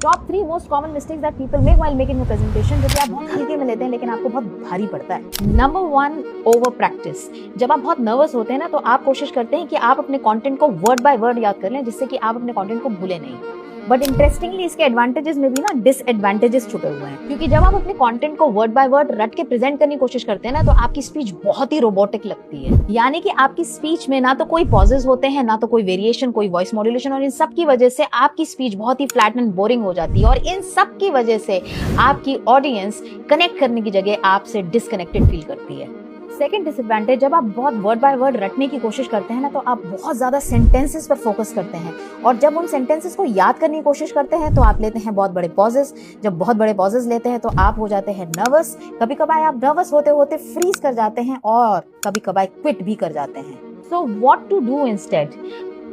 Top 3 most common mistakes that people make while making a presentation, जो कि आप बहुत हल्के में लेते हैं लेकिन आपको बहुत भारी पड़ता है। Number 1, over practice. जब आप बहुत नर्वस होते हैं ना, तो आप कोशिश करते हैं कि आप अपने कंटेंट को वर्ड बाय वर्ड याद कर लें, जिससे कि आप अपने कंटेंट को भूलें नहीं। बट इंटरेस्टिंगली इसके एडवांटेजेस में भी ना डिसएडवांटेजेस छुपे हुए हैं, क्योंकि जब आप अपने कंटेंट को वर्ड बाय वर्ड रट के प्रेजेंट करने की कोशिश करते हैं ना, तो आपकी स्पीच बहुत ही रोबोटिक लगती है। यानी कि आपकी स्पीच में ना तो कोई पॉजेस होते हैं, ना तो कोई वेरिएशन, कोई वॉइस मॉड्यूलेशन, और इन सब की वजह से आपकी स्पीच बहुत ही फ्लैट एंड बोरिंग हो जाती है। और इन सब की वजह से आपकी ऑडियंस कनेक्ट करने की जगह आपसे डिसकनेक्टेड फील करती है। सेकेंड डिसएडवांटेज, जब आप बहुत वर्ड बाय वर्ड रटने की कोशिश करते हैं ना, तो आप बहुत ज्यादा सेंटेंसेस पर फोकस करते हैं, और जब उन सेंटेंसेस को याद करने की कोशिश करते हैं तो आप लेते हैं बहुत बड़े पॉजेस। जब बहुत बड़े पॉजेस लेते हैं तो आप हो जाते हैं नर्वस। कभी कभार आप नर्वस होते होते फ्रीज कर जाते हैं, और कभी कभार क्विट भी कर जाते हैं। So what to do instead?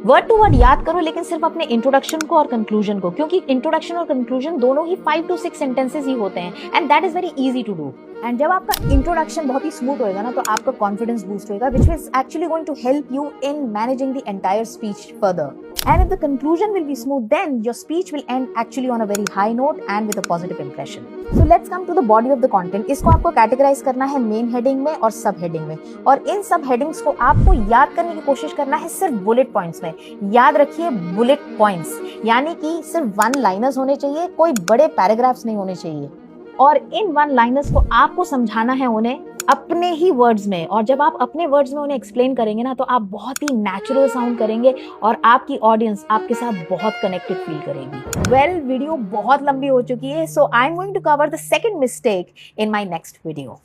Word to word याद करो, लेकिन सिर्फ अपने इंट्रोडक्शन को और कंक्लूजन को, क्योंकि इंट्रोडक्शन और कंक्लूजन दोनों ही 5 to 6 सेंटेंसेस ही होते हैं, and that is very easy to do. And जब आपका इंट्रोडक्शन बहुत ही स्मूथ होएगा ना, तो आपका कॉन्फिडेंस बूस्ट होएगा, which is actually going to help you in managing the entire speech further. And if the conclusion will be smooth, then your speech will end actually on a very high note and with a positive impression. So let's come to the body of the content. इसको आपको categorise करना है main heading में और सब heading में, और इन सब हेडिंग्स को आपको याद करने की कोशिश करना है सिर्फ बुलेट पॉइंट्स में। याद रखिए, बुलेट पॉइंट्स, यानी कि सिर्फ 1 लाइनर्स होने चाहिए, कोई बड़े पैराग्राफ्स नहीं होने चाहिए। और इन 1 लाइनर्स को आपको समझाना है उन्हें अपने ही वर्ड्स में, और जब आप अपने वर्ड्स में उन्हें एक्सप्लेन करेंगे ना, तो आप बहुत ही नेचुरल साउंड करेंगे और आपकी ऑडियंस आपके साथ बहुत कनेक्टेड फील करेगी। वेल, वीडियो बहुत लंबी हो चुकी है, so I am going to cover the second mistake in my next video.